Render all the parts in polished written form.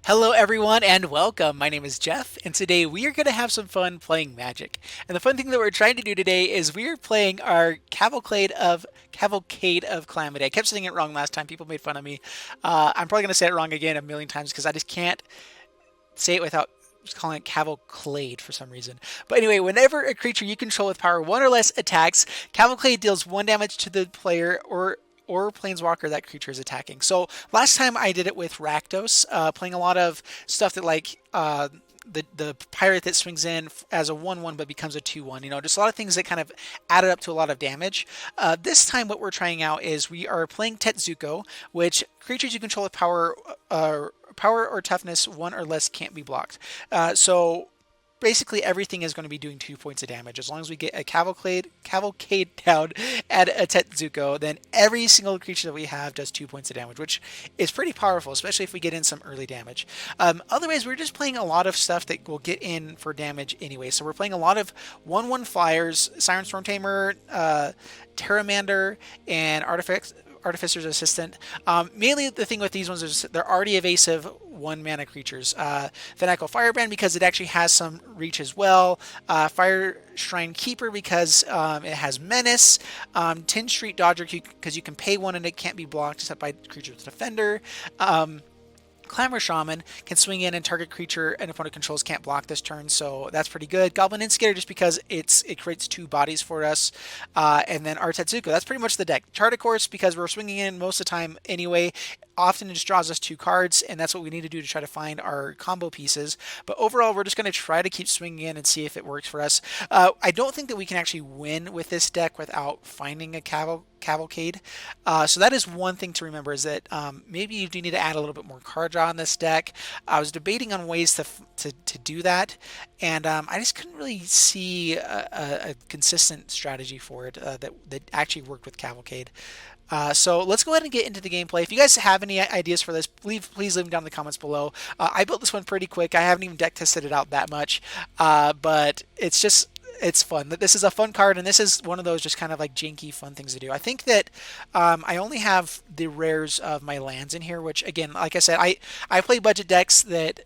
Hello, everyone, and welcome. My name is Jeff, and today we are going to have some fun playing Magic. And the fun thing that we're trying to do today is we are playing our Cavalcade of Calamity. I kept saying it wrong last time. People made fun of me. I'm probably going to say it wrong again a million times because I just can't say it without just calling it Cavalcade for some reason. But anyway, whenever a creature you control with power one or less attacks, Cavalcade deals one damage to the player or planeswalker that creature is attacking. So last time I did it with Rakdos, playing a lot of stuff that the pirate that swings in as a 1/1 but becomes a 2/1. Just a lot of things that kind of added up to a lot of damage. This time, what we're trying out is we are playing TETSUKO, which creatures you control with power or toughness one or less can't be blocked. So basically everything is going to be doing 2 points of damage. As long as we get a cavalcade down at a Tetsuko, then every single creature that we have does 2 points of damage, which is pretty powerful, especially if we get in some early damage. Otherwise, we're just playing a lot of stuff that will get in for damage anyway. So we're playing a lot of 1/1 flyers, Siren Storm Tamer, Terramander, and Artificer's Assistant. Mainly the thing with these ones is they're already evasive 1 mana creatures. Fanatical Firebrand because it actually has some reach as well. Fire Shrine Keeper because it has Menace. Tin Street Dodger because you can pay one and it can't be blocked except by creatures with Defender. Clamor Shaman can swing in and target creature an opponent controls can't block this turn, so that's pretty good. Goblin Instigator just because it creates 2 bodies for us, and then our Tetsuko. That's pretty much the deck. Chart of course because we're swinging in most of the time anyway. Often it just draws us 2 cards, and that's what we need to do to try to find our combo pieces. But overall, we're just going to try to keep swinging in and see if it works for us. I don't think that we can actually win with this deck without finding a Cavalcade. So that is one thing to remember is that maybe you do need to add a little bit more card draw on this deck. I was debating on ways to do that, and I just couldn't really see a consistent strategy for it that actually worked with Cavalcade. So let's go ahead and get into the gameplay. If you guys have any ideas for this, please leave them down in the comments below. I built this one pretty quick. I haven't even deck tested it out that much, but it's fun. This is a fun card, and this is one of those just kind of like janky fun things to do. I think that I only have the rares of my lands in here, which again, like I said, I play budget decks that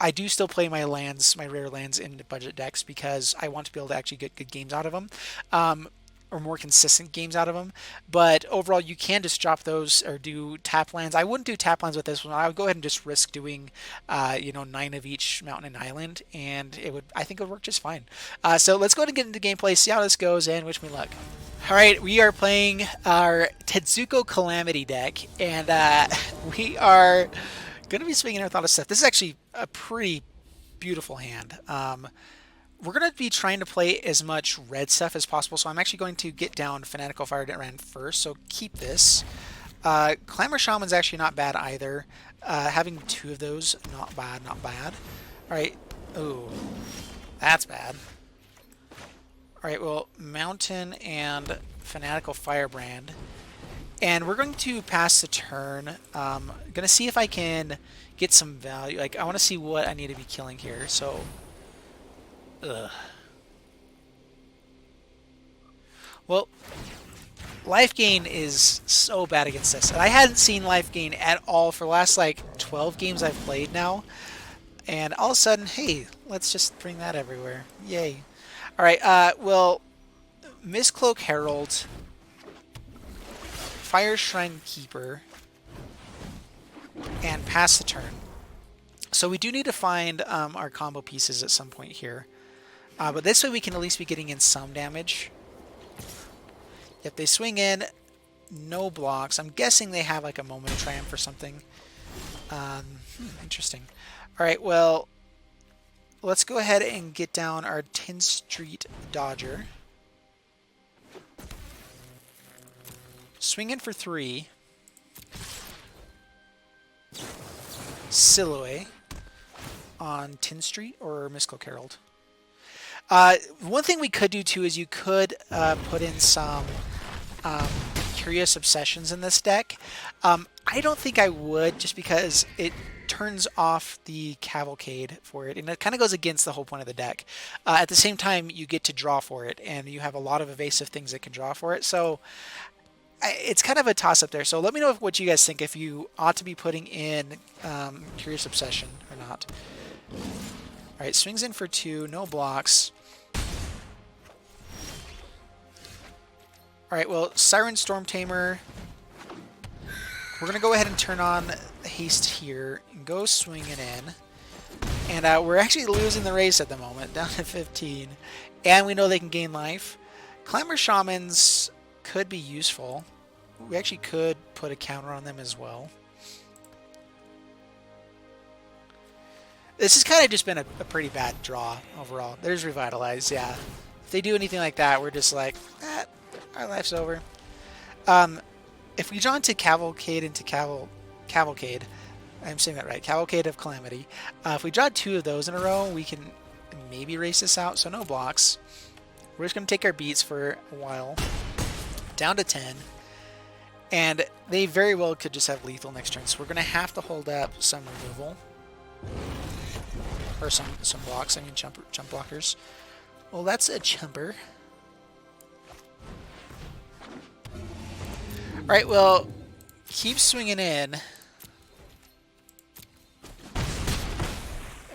I do still play my rare lands in budget decks because I want to be able to actually get good games out of them. Or more consistent games out of them. But overall, you can just drop those or do tap lands. I wouldn't do tap lands with this one. I would go ahead and just risk doing, 9 of each mountain and island, and I think it would work just fine. So let's go ahead and get into gameplay, see how this goes, and wish me luck. All right, we are playing our TETSUKO Calamity deck, and we are going to be swinging with a lot of stuff. This is actually a pretty beautiful hand. We're going to be trying to play as much red stuff as possible, so I'm actually going to get down Fanatical Firebrand first, so keep this. Clamor Shaman's actually not bad either. Having 2 of those, not bad, not bad. Alright, ooh, that's bad. Alright, well, Mountain and Fanatical Firebrand. And we're going to pass the turn. Going to see if I can get some value. Like, I want to see what I need to be killing here, so... Ugh. Well, life gain is so bad against this. And I hadn't seen life gain at all for the last, 12 games I've played now. And all of a sudden, hey, let's just bring that everywhere. Yay. Alright, well, Mistcloak Herald, Fire Shrine Keeper, and pass the turn. So we do need to find our combo pieces at some point here. But this way we can at least be getting in some damage. If they swing in, no blocks. I'm guessing they have like a Moment of Triumph or something. Interesting. Alright, well, let's go ahead and get down our Tin Street Dodger. Swing in for 3. Silhouette on Tin Street or Mistcloak Herald. One thing we could do too is you could put in some Curious Obsessions in this deck. I don't think I would just because it turns off the Cavalcade for it, and it kind of goes against the whole point of the deck. At the same time, you get to draw for it, and you have a lot of evasive things that can draw for it. So it's kind of a toss-up there. So let me know what you guys think, if you ought to be putting in Curious Obsession or not. All right, swings in for 2, no blocks. All right, well, Siren Storm Tamer. We're going to go ahead and turn on haste here and go swinging in. And we're actually losing the race at the moment, down to 15. And we know they can gain life. Clamor Shamans could be useful. We actually could put a counter on them as well. This has kind of just been a pretty bad draw overall. There's Revitalize, yeah. If they do anything like that, we're just like, our life's over. If we draw into Cavalcade into Cavalcade, I'm saying that right, Cavalcade of Calamity. If we draw 2 of those in a row, we can maybe race this out, so no blocks. We're just going to take our beats for a while. Down to 10. And they very well could just have lethal next turn, so we're going to have to hold up some removal. Or some blocks, I mean jump blockers. Well, that's a jumper. Alright, well, keep swinging in.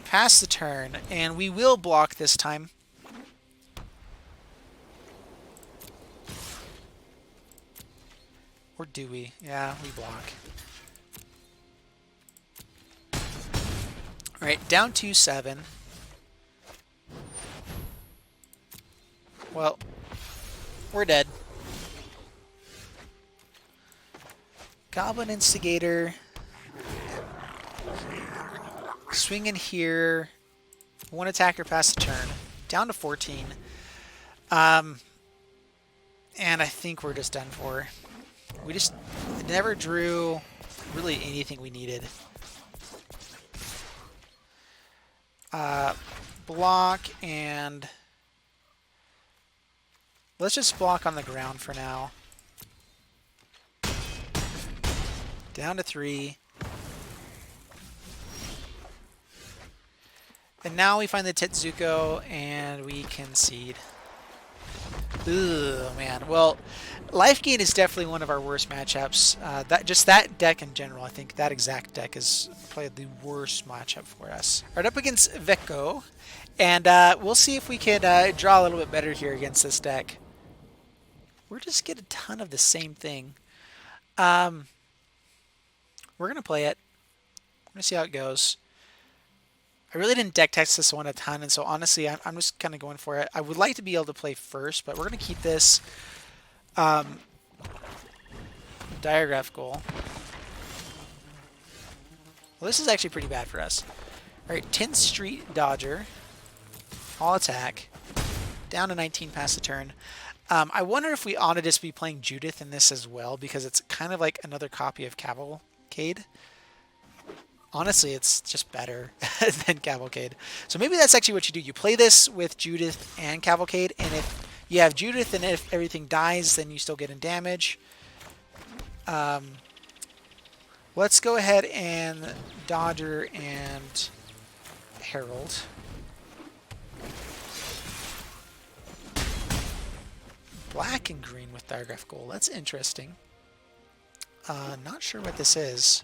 Pass the turn, and we will block this time. Or do we? Yeah, we block. Alright, down 2-7. Well, we're dead. Goblin Instigator. Swing in here. 1 attacker pass the turn. Down to 14. And I think we're just done for. We just never drew really anything we needed. Block, and let's just block on the ground for now. Down to 3. And now we find the TETSUKO and we concede. Ugh, man. Well, Life Gain is definitely one of our worst matchups. That deck in general, I think that exact deck is probably the worst matchup for us. Right up against Veko, and we'll see if we can draw a little bit better here against this deck. We're just get a ton of the same thing. We're gonna play it. We're gonna see how it goes. I really didn't deck test this one a ton, and so honestly, I'm just kind of going for it. I would like to be able to play first, but we're going to keep this Diagraph Goal. Well, this is actually pretty bad for us. All right, 10th Street Dodger. All attack. Down to 19 past the turn. I wonder if we ought to just be playing Judith in this as well, because it's kind of like another copy of Cavalcade. Honestly, it's just better than Cavalcade. So maybe that's actually what you do. You play this with Judith and Cavalcade, and if you have Judith and if everything dies, then you still get in damage. Let's go ahead and Dodger and Herald. Black and green with Diagraph Goal. That's interesting. Not sure what this is.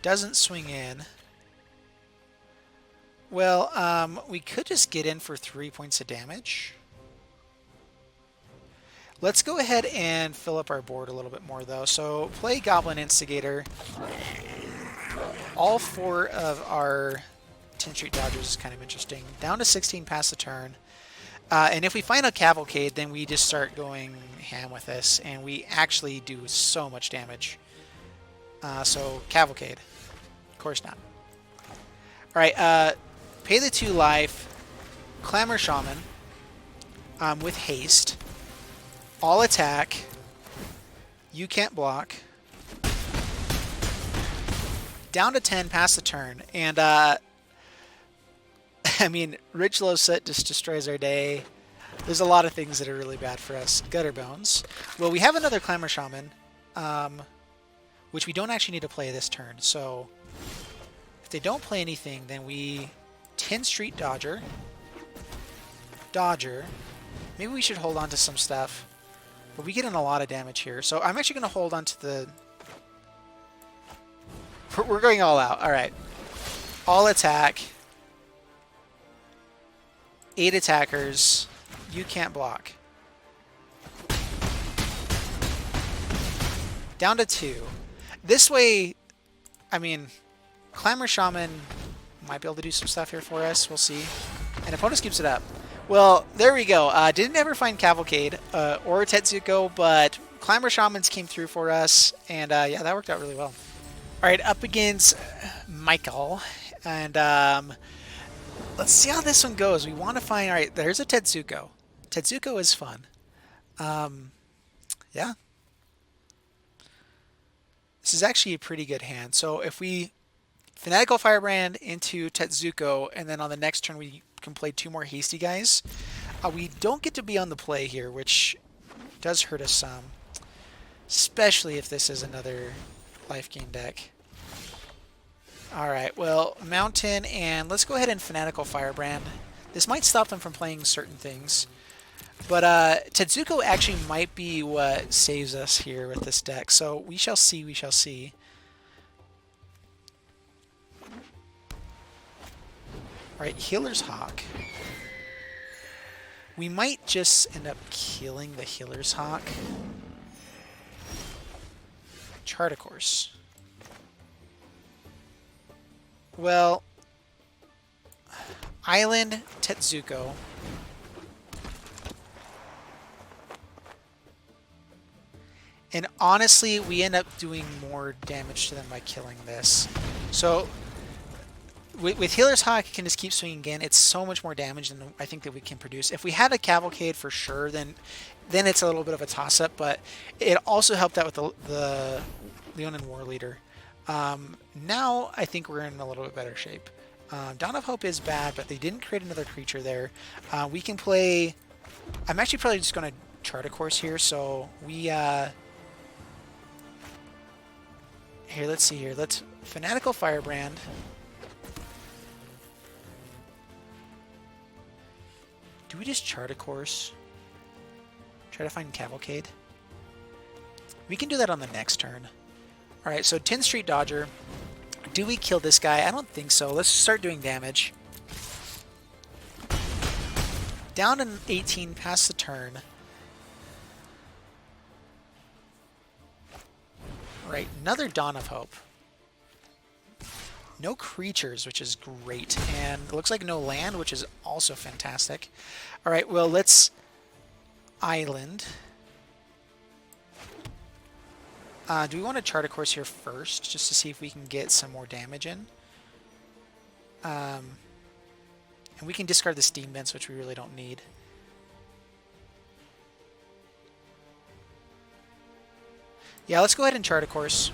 Doesn't swing in. Well, we could just get in for 3 points of damage. Let's go ahead and fill up our board a little bit more, though. So play Goblin Instigator. All 4 of our 10th Street Dodgers is kind of interesting. Down to 16 past the turn. And if we find a Cavalcade, then we just start going ham with this, and we actually do so much damage. So Cavalcade. Of course not. Alright, pay the 2 life. Clamor Shaman. With haste. All attack. You can't block. Down to 10 past the turn. And, I mean, Rich Low Set just destroys our day. There's a lot of things that are really bad for us. Gutter Bones. Well, we have another Clamor Shaman. Which we don't actually need to play this turn. So if they don't play anything, then we 10th Street Dodger. Dodger. Maybe we should hold on to some stuff. But we get in a lot of damage here. So I'm actually going to hold on to the... We're going all out. All right. All attack. 8 attackers. You can't block. Down to 2. This way, I mean, Clamor Shaman might be able to do some stuff here for us. We'll see. And opponent keeps it up. Well, there we go. Didn't ever find Cavalcade or TETSUKO, but Clamor Shamans came through for us. And yeah, that worked out really well. All right, up against Michael. And let's see how this one goes. We want to find... All right, there's a TETSUKO. TETSUKO is fun. Yeah. This is actually a pretty good hand. So if we Fanatical Firebrand into TETSUKO, and then on the next turn we can play 2 more hasty guys, we don't get to be on the play here, which does hurt us some. Especially if this is another life gain deck. Alright, well, Mountain, and let's go ahead and Fanatical Firebrand. This might stop them from playing certain things. But TETSUKO actually might be what saves us here with this deck. So we shall see, we shall see. Alright, Healer's Hawk. We might just end up killing the Healer's Hawk. Chart a course. Well, Island, TETSUKO. And honestly, we end up doing more damage to them by killing this. So, with Healer's Hawk, you can just keep swinging again. It's so much more damage than I think that we can produce. If we had a Cavalcade for sure, then it's a little bit of a toss-up. But it also helped out with the Leonin War Leader. Now, I think we're in a little bit better shape. Dawn of Hope is bad, but they didn't create another creature there. We can play... I'm actually probably just going to chart a course here, so we... Here, let's see here. Let's Fanatical Firebrand. Do we just chart a course? Try to find Cavalcade? We can do that on the next turn. Alright, so 10th Street Dodger. Do we kill this guy? I don't think so. Let's start doing damage. Down in 18, past the turn. Right, another Dawn of Hope. No creatures, which is great. And it looks like no land, which is also fantastic. Alright, well, let's Island. Do we want to chart a course here first, just to see if we can get some more damage in? And we can discard the Steam Vents, which we really don't need. Yeah, let's go ahead and chart a course.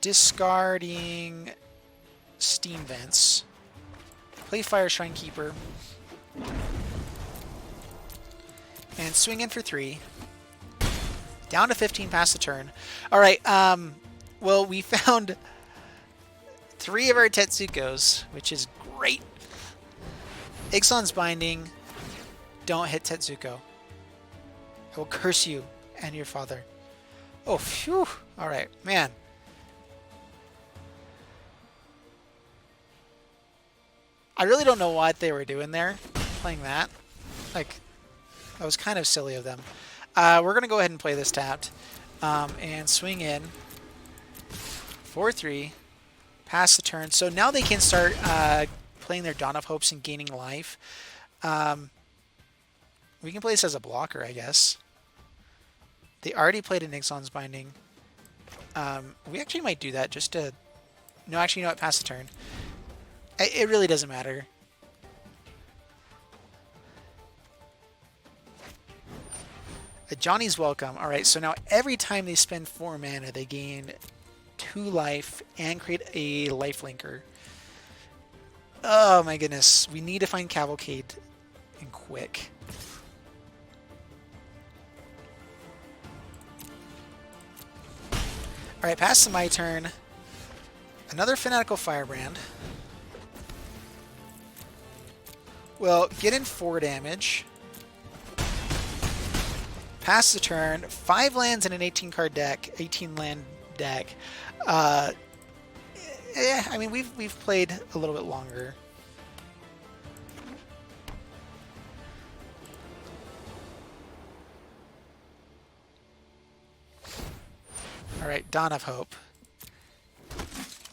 Discarding Steam Vents. Play Fire Shrine Keeper. And swing in for 3. Down to 15 past the turn. Alright, well, we found 3 of our TETSUKOs, which is great. Ixalan's Binding. Don't hit TETSUKO. I will curse you and your father. Oh, phew. Alright, man. I really don't know what they were doing there, playing that. Like, that was kind of silly of them. We're going to go ahead and play this tapped. And swing in. 4-3. Pass the turn. So now they can start playing their Dawn of Hopes and gaining life. We can play this as a blocker, I guess. They already played an Ixalan's Binding. We actually might do that just to... No, actually, you know what? Pass the turn. It really doesn't matter. Johnny's Welcome. Alright, so now every time they spend 4 mana, they gain 2 life and create a lifelinker. Oh my goodness. We need to find Cavalcade and quick. Alright, pass to my turn. Another Fanatical Firebrand. Well, get in 4 damage. Pass the turn. 5 lands in an 18-card deck, 18-land deck. Yeah, I mean we've played a little bit longer. All right, Dawn of Hope.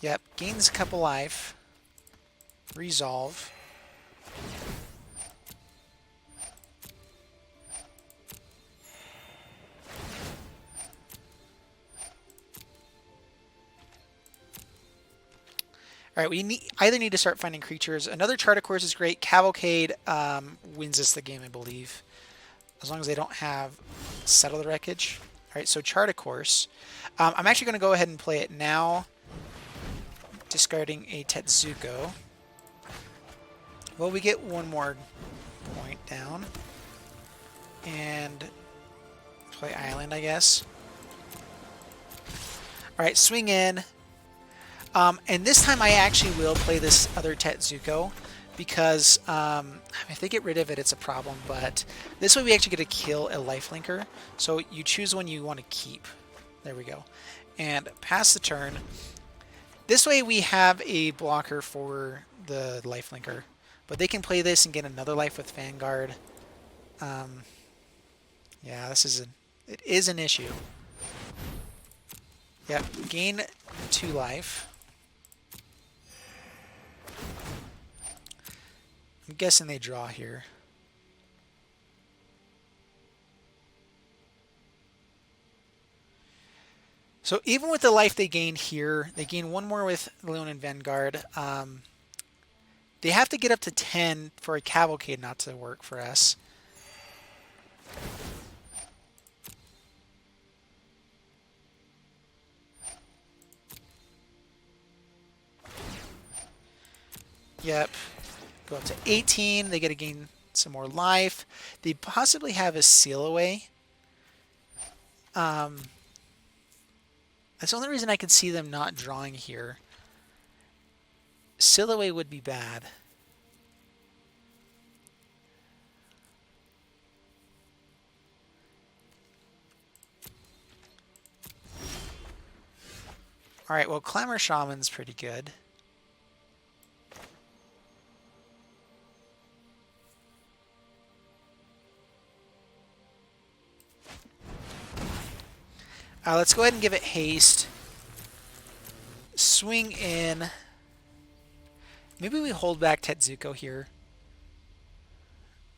Yep, gains a couple life. Resolve. All right, we either need to start finding creatures. Another Chart of Course is great. Cavalcade wins us the game, I believe, as long as they don't have Settle the Wreckage. All right, so Chart of Course. I'm actually going to go ahead and play it now, discarding a TETSUKO. Well, we get one more point down. And play Island, I guess. All right, swing in. And this time I actually will play this other TETSUKO because if they get rid of it, it's a problem. But this way we actually get to kill a lifelinker. So you choose one you want to keep. There we go. And pass the turn. This way we have a blocker for the lifelinker. But they can play this and get another life with Vanguard. Yeah, it is an issue. Yep, gain 2 life. I'm guessing they draw here. So even with the life they gain here, they gain 1 more with Leon and Vanguard. They have to get up to 10 for a Cavalcade not to work for us. Yep. Go up to 18. They get to gain some more life. They possibly have a Seal Away. That's the only reason I can see them not drawing here. Seal Away would be bad. Alright, well, Clamor Shaman's pretty good. Let's go ahead and give it haste. Swing in. Maybe we hold back TETSUKO here.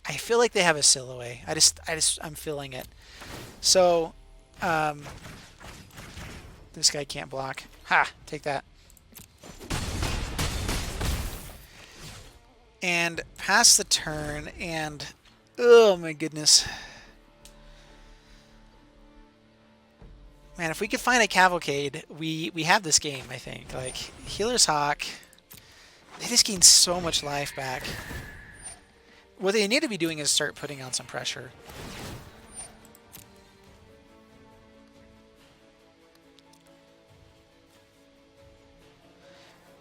I feel like they have a Seal Away. I'm feeling it. So, this guy can't block. Ha! Take that. And pass the turn, and oh my goodness. Man, if we could find a Cavalcade, we have this game, I think. Like, Healer's Hawk, they just gain so much life back. What they need to be doing is start putting on some pressure.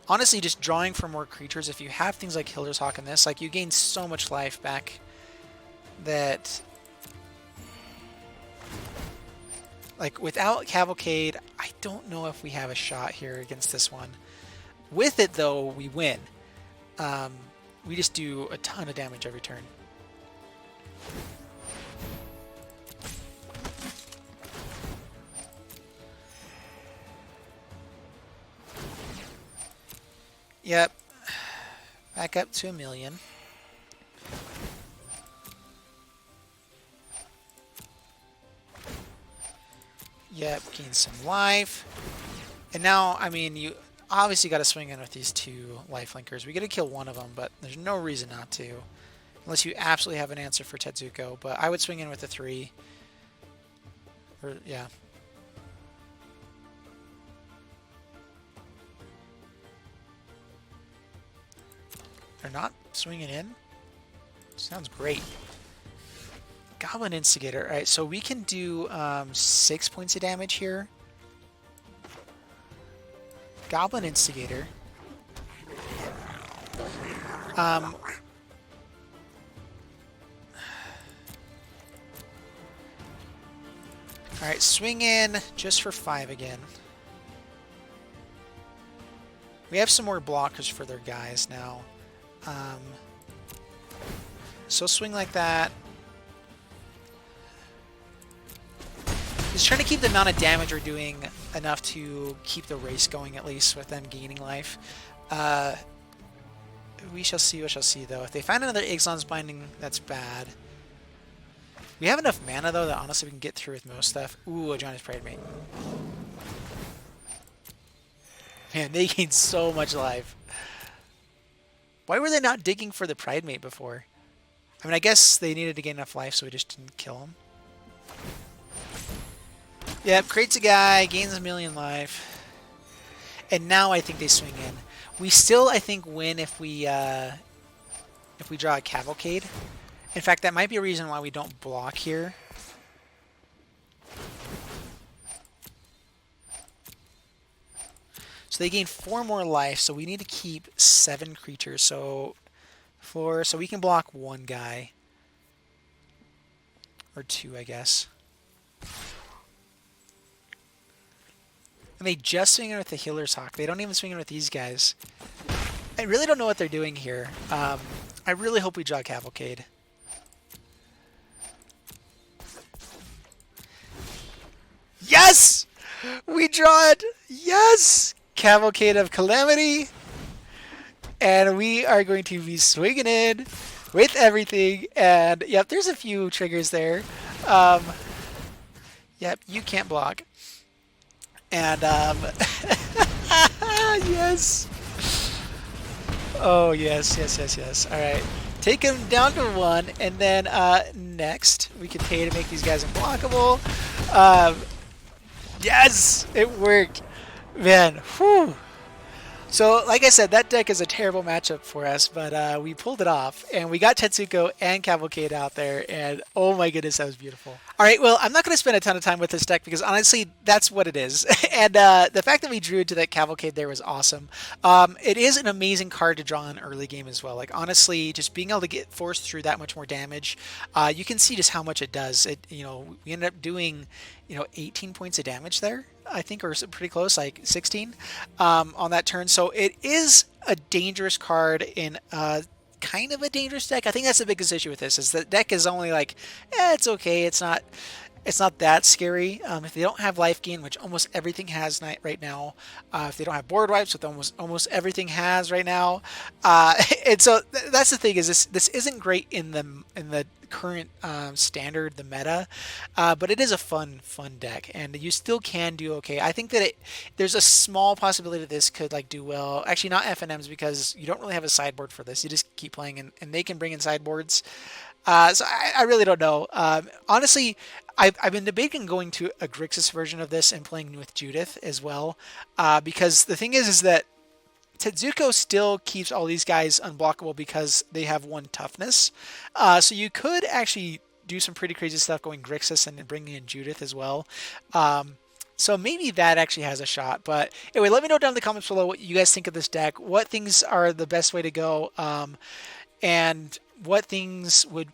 Honestly, just drawing for more creatures, if you have things like Healer's Hawk in this, like, you gain so much life back that... Like, without Cavalcade, I don't know if we have a shot here against this one. With it, though, we win. We just do a ton of damage every turn. Yep. Back up to 1,000,000. Yep, gain some life. And now, I mean, you obviously got to swing in with these 2 lifelinkers. We got to kill one of them, but there's no reason not to. Unless you absolutely have an answer for TETSUKO. But I would swing in with the 3. Or, yeah. They're not swinging in? Sounds great. Goblin Instigator. Alright, so we can do 6 points of damage here. Goblin Instigator. Alright, swing in just for 5 again. We have some more blockers for their guys now. So swing like that. Just trying to keep the amount of damage we're doing enough to keep the race going, at least with them gaining life. We shall see, we shall see, though. If they find another Ixalan's Binding, that's bad. We have enough mana, though, that honestly we can get through with most stuff. Ooh, a Giant's Pridemate. Man, they gained so much life. Why were they not digging for the Pridemate before? I mean, I guess they needed to gain enough life, so we just didn't kill him. Yep, creates a guy, gains 1,000,000 life. And now I think they swing in. We still, I think, win if we draw a Cavalcade. In fact, that might be a reason why we don't block here. So they gain 4 more life, so we need to keep 7 creatures. So so we can block 1 guy. Or 2, I guess. And they just swing in with the Healer's Hawk. They don't even swing in with these guys. I really don't know what they're doing here. I really hope we draw Cavalcade. Yes! We draw it! Yes! Cavalcade of Calamity. And we are going to be swinging in with everything. And, yep, there's a few triggers there. Yep, you can't block. And, yes! Oh, yes, yes, yes, yes. All right. Take him down to 1, and then next we can pay to make these guys unblockable. Yes! It worked. Man, whew. So, like I said, that deck is a terrible matchup for us, but we pulled it off, and we got Tetsuko and Cavalcade out there, and oh my goodness, that was beautiful. All right, well, I'm not going to spend a ton of time with this deck because honestly, that's what it is. And the fact that we drew into that Cavalcade there was awesome. It is an amazing card to draw in early game as well. Like, honestly, just being able to get forced through that much more damage, you can see just how much it does. We ended up doing, 18 points of damage there, I think, or pretty close, like 16 on that turn. So it is a dangerous card in kind of a dangerous deck. I think that's the biggest issue with this, is the deck is only like, it's okay. It's not that scary. If they don't have life gain, which almost everything has right now, if they don't have board wipes, which almost everything has right now, and so that's the thing, is this isn't great in the current standard, the meta, but it is a fun deck, and you still can do okay. I think that there's a small possibility that this could do well. Actually, not FNMs, because you don't really have a sideboard for this. You just keep playing, and they can bring in sideboards. So I really don't know. Honestly, I've been debating going to a Grixis version of this and playing with Judith as well, because the thing is that TETSUKO still keeps all these guys unblockable because they have 1 toughness. So you could actually do some pretty crazy stuff going Grixis and bringing in Judith as well. So maybe that actually has a shot. But anyway, let me know down in the comments below what you guys think of this deck, what things are the best way to go, and what things would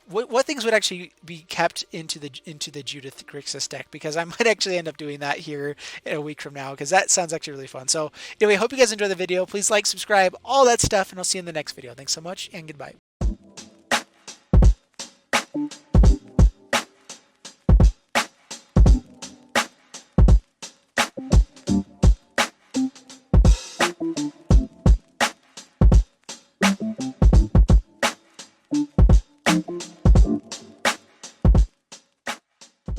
actually be kept into the Judith Grixis deck, because I might actually end up doing that here in a week from now, because that sounds actually really fun. So anyway, hope you guys enjoy the video. Please like, subscribe, all that stuff, and I'll see you in the next video. Thanks so much, and goodbye.